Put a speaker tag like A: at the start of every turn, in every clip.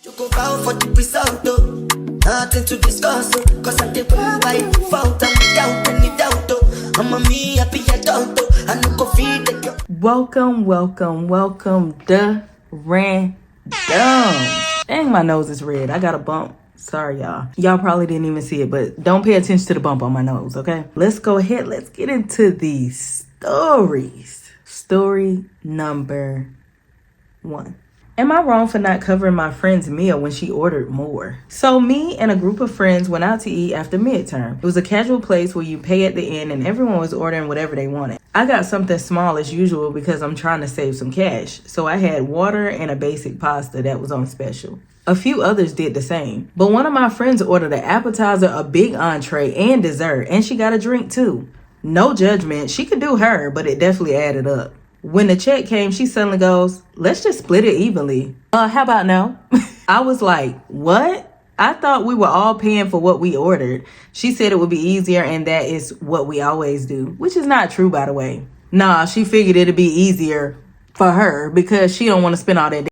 A: You go bow for the result, though. Nothing to discuss, oh. Cause I did by default and without any doubt, though. I'm a me happy adult, though. I no go feed the girl.
B: Welcome to Random. Dang, my nose is red. I got a bump. Sorry, y'all. Y'all probably didn't even see it, but don't pay attention to the bump on my nose, okay? Let's go ahead. Let's get into these stories. Story number 1. Am I wrong for not covering my friend's meal when she ordered more? So me and a group of friends went out to eat after midterm. It was a casual place where you pay at the end and everyone was ordering whatever they wanted. I got something small as usual because I'm trying to save some cash. So I had water and a basic pasta that was on special. A few others did the same. But one of my friends ordered an appetizer, a big entree, and dessert, and she got a drink too. No judgment, she could do her, but it definitely added up. When the check came, she suddenly goes, let's just split it evenly. How about no? I was like, what? I thought we were all paying for what we ordered. She said it would be easier and that is what we always do, which is not true, by the way. Nah, she figured it'd be easier for her because she don't want to spend all that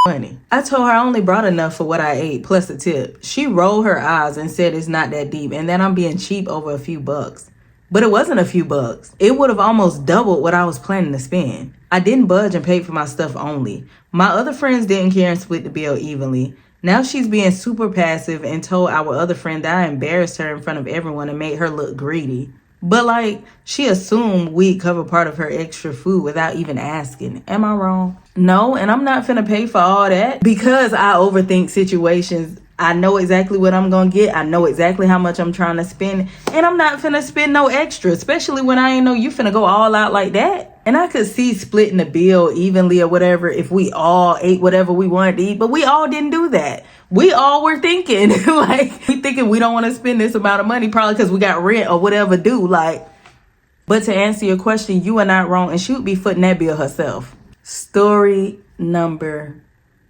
B: money. I told her I only brought enough for what I ate plus a tip. She rolled her eyes and said it's not that deep and that I'm being cheap over a few bucks. But it wasn't a few bucks. It would have almost doubled what I was planning to spend. I didn't budge and paid for my stuff only. My other friends didn't care and split the bill evenly. Now she's being super passive and told our other friend that I embarrassed her in front of everyone and made her look greedy. But like, she assumed we'd cover part of her extra food without even asking. Am I wrong? No, and I'm not finna pay for all that because I overthink situations. I know exactly what I'm gonna get. I know exactly how much I'm trying to spend. And I'm not finna spend no extra, especially when I ain't know you finna go all out like that. And I could see splitting the bill evenly or whatever if we all ate whatever we wanted to eat. But we all didn't do that. We all were thinking, we don't want to spend this amount of money probably because we got rent or whatever due. But to answer your question, you are not wrong. And she would be footing that bill herself. Story number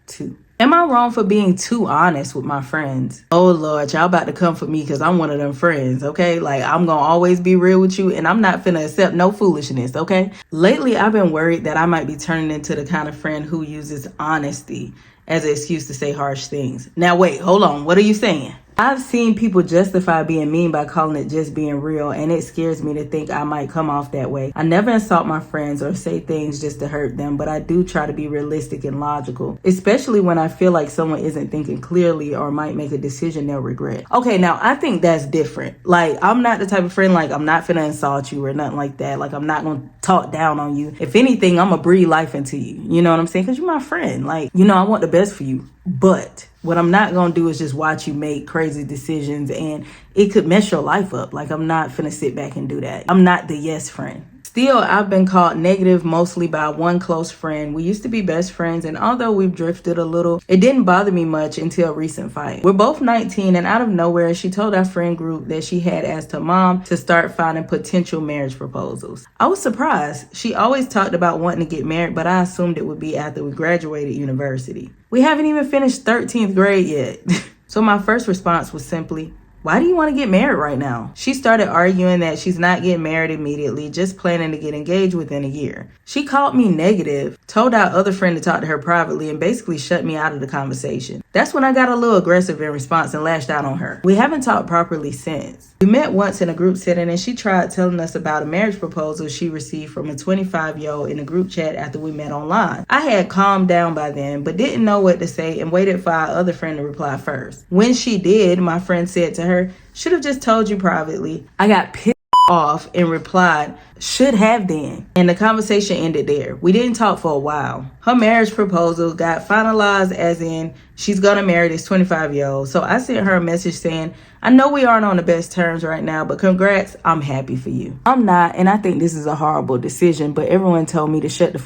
B: 2. Am I wrong for being too honest with my friends? Oh, Lord, y'all about to come for me because I'm one of them friends, okay? I'm going to always be real with you, and I'm not finna accept no foolishness, okay? Lately, I've been worried that I might be turning into the kind of friend who uses honesty as an excuse to say harsh things. Now, wait, hold on. What are you saying? I've seen people justify being mean by calling it just being real, and it scares me to think I might come off that way. I never insult my friends or say things just to hurt them, but I do try to be realistic and logical, especially when I feel like someone isn't thinking clearly or might make a decision they'll regret. Okay, now I think that's different. I'm not the type of friend, I'm not finna insult you or nothing like that. I'm not gonna talk down on you. If anything, I'm gonna breathe life into you. You know what I'm saying? Because you're my friend. I want the best for you. But what I'm not going to do is just watch you make crazy decisions and it could mess your life up. I'm not finna sit back and do that. I'm not the yes friend. Still, I've been called negative mostly by one close friend. We used to be best friends, and although we've drifted a little, it didn't bother me much until a recent fight. We're both 19, and out of nowhere, she told our friend group that she had asked her mom to start finding potential marriage proposals. I was surprised. She always talked about wanting to get married, but I assumed it would be after we graduated university. We haven't even finished 13th grade yet. So my first response was simply, why do you want to get married right now? She started arguing that she's not getting married immediately, just planning to get engaged within a year. She called me negative, told our other friend to talk to her privately, and basically shut me out of the conversation. That's when I got a little aggressive in response and lashed out on her. We haven't talked properly since. We met once in a group setting and she tried telling us about a marriage proposal she received from a 25-year-old in a group chat after we met online. I had calmed down by then, but didn't know what to say and waited for our other friend to reply first. When she did, my friend said to her, should have just told you privately. I got pissed off and replied, should have then. And the conversation ended there. We didn't talk for a while. Her marriage proposal got finalized as in she's gonna marry this 25-year-old. So I sent her a message saying, I know we aren't on the best terms right now, but congrats, I'm happy for you. I'm not, and I think this is a horrible decision, but everyone told me to shut the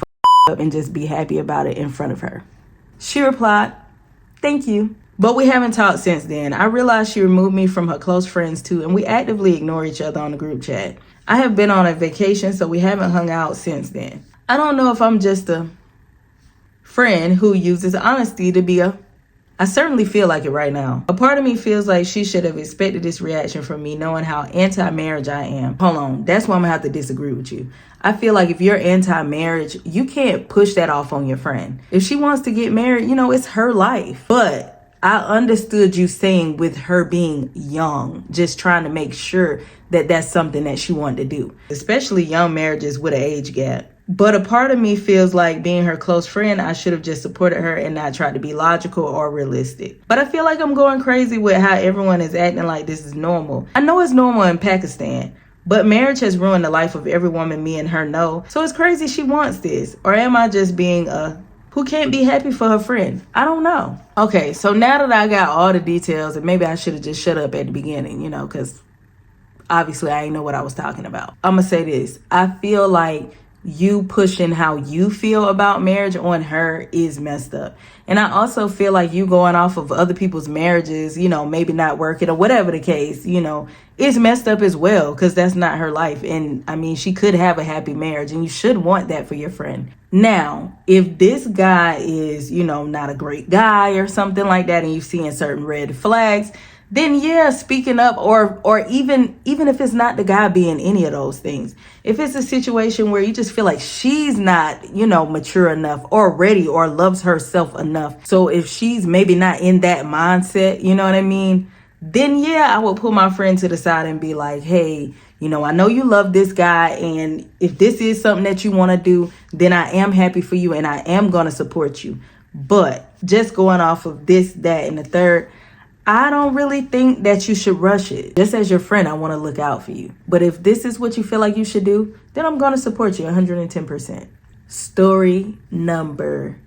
B: up and just be happy about it in front of her. She replied, thank you. But we haven't talked since then. I realized she removed me from her close friends too, and we actively ignore each other on the group chat. I have been on a vacation, so we haven't hung out since then. I don't know if I'm just a friend who uses honesty to be I certainly feel like it right now. A part of me feels like she should have expected this reaction from me, knowing how anti-marriage I am. Hold on, that's why I'm gonna have to disagree with you. I feel like if you're anti-marriage, you can't push that off on your friend. If she wants to get married, it's her life. But I understood you saying with her being young, just trying to make sure that that's something that she wanted to do, especially young marriages with an age gap. But a part of me feels like being her close friend, I should have just supported her and not tried to be logical or realistic. But I feel like I'm going crazy with how everyone is acting like this is normal. I know it's normal in Pakistan, but marriage has ruined the life of every woman me and her know. So it's crazy she wants this. Or am I just being a who can't be happy for her friend? I don't know. Okay, so now that I got all the details, and maybe I should have just shut up at the beginning, because obviously I didn't know what I was talking about. I'm going to say this. I feel like you pushing how you feel about marriage on her is messed up. And I also feel like you going off of other people's marriages, maybe not working or whatever the case, is messed up as well, because that's not her life. And I mean, she could have a happy marriage and you should want that for your friend. Now, if this guy is, not a great guy or something like that, and you're seeing certain red flags, then yeah, speaking up, or even if it's not the guy being any of those things, if it's a situation where you just feel like she's not, mature enough or ready or loves herself enough. So if she's maybe not in that mindset, you know what I mean? Then yeah, I would pull my friend to the side and be like, hey, I know you love this guy, and if this is something that you want to do, then I am happy for you and I am going to support you. But just going off of this, that, and the third, I don't really think that you should rush it. Just as your friend, I want to look out for you. But if this is what you feel like you should do, then I'm going to support you 110%. Story number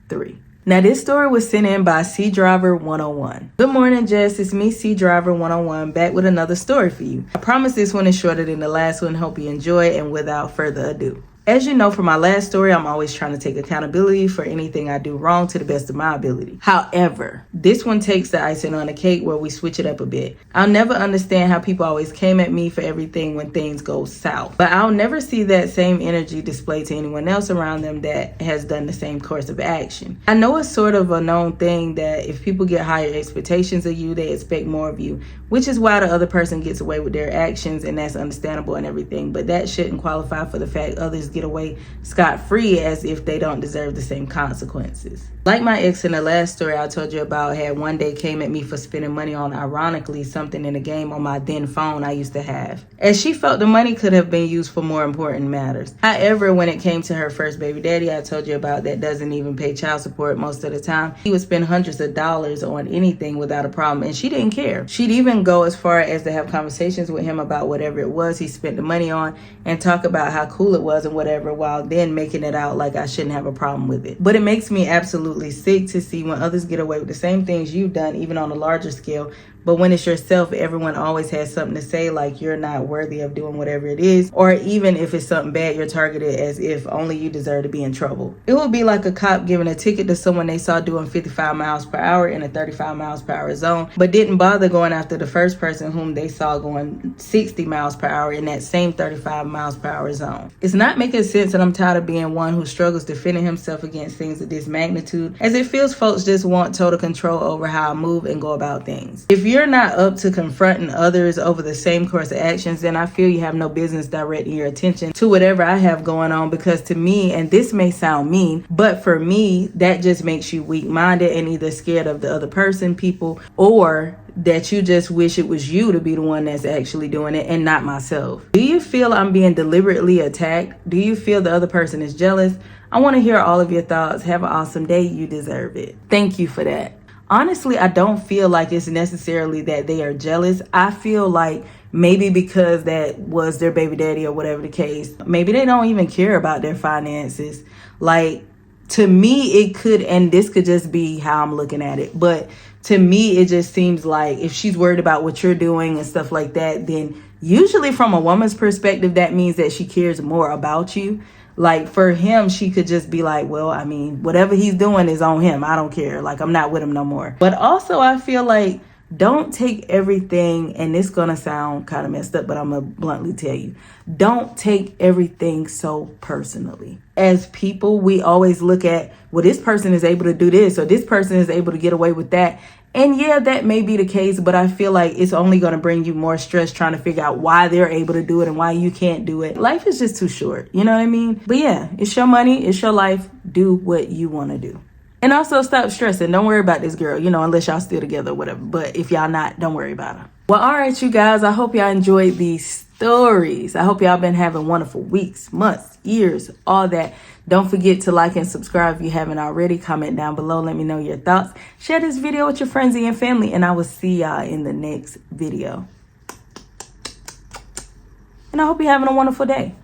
B: 3. Now, this story was sent in by C Driver 101. Good morning, Jess. It's me, C Driver 101, back with another story for you. I promise this one is shorter than the last one. Hope you enjoy, and without further ado. As you know from my last story, I'm always trying to take accountability for anything I do wrong to the best of my ability. However, this one takes the icing on the cake where we switch it up a bit. I'll never understand how people always came at me for everything when things go south, but I'll never see that same energy displayed to anyone else around them that has done the same course of action. I know it's sort of a known thing that if people get higher expectations of you, they expect more of you, which is why the other person gets away with their actions, and that's understandable and everything, but that shouldn't qualify for the fact others get away scot-free as if they don't deserve the same consequences. Like my ex in the last story I told you about had one day came at me for spending money on, ironically, something in a game on my then phone I used to have, as she felt the money could have been used for more important matters. However, when it came to her first baby daddy I told you about that doesn't even pay child support most of the time, he would spend hundreds of dollars on anything without a problem, and she didn't care. She'd even go as far as to have conversations with him about whatever it was he spent the money on and talk about how cool it was and whatever, while then making it out like I shouldn't have a problem with it. But it makes me absolutely sick to see when others get away with the same things you've done, even on a larger scale, but when it's yourself, everyone always has something to say, like you're not worthy of doing whatever it is, or even if it's something bad, you're targeted as if only you deserve to be in trouble. It would be like a cop giving a ticket to someone they saw doing 55 miles per hour in a 35 miles per hour zone, but didn't bother going after the first person whom they saw going 60 miles per hour in that same 35 miles per hour zone. It's not making sense, and I'm tired of being one who struggles defending himself against things of this magnitude, as it feels folks just want total control over how I move and go about things. If you're not up to confronting others over the same course of actions, then I feel you have no business directing your attention to whatever I have going on, because to me, and this may sound mean, but for me, that just makes you weak-minded and either scared of the other person, people, or that you just wish it was you to be the one that's actually doing it and not myself. Do you feel I'm being deliberately attacked? Do you feel the other person is jealous? I want to hear all of your thoughts. Have an awesome day. You deserve it. Thank you for that. Honestly, I don't feel like it's necessarily that they are jealous. I feel like maybe because that was their baby daddy or whatever the case, maybe they don't even care about their finances. Like, to me, it could, and this could just be how I'm looking at it, but to me, it just seems like if she's worried about what you're doing and stuff like that, then usually from a woman's perspective, that means that she cares more about you. Like, for him, she could just be like, well, I mean, whatever he's doing is on him. I don't care. Like, I'm not with him no more. But also, I feel like don't take everything, and it's going to sound kind of messed up, but I'm going to bluntly tell you, don't take everything so personally. As people, we always look at, well, this person is able to do this, or this person is able to get away with that. And yeah, that may be the case, but I feel like it's only going to bring you more stress trying to figure out why they're able to do it and why you can't do it. Life is just too short. You know what I mean? But yeah, it's your money. It's your life. Do what you want to do. And also stop stressing. Don't worry about this girl, you know, unless y'all still together or whatever. But if y'all not, don't worry about her. Well, all right, you guys. I hope y'all enjoyed these stories. I hope y'all been having wonderful weeks, months, years, all that. Don't forget to like and subscribe if you haven't already. Comment down below. Let me know your thoughts. Share this video with your friends and your family. And I will see y'all in the next video. And I hope you're having a wonderful day.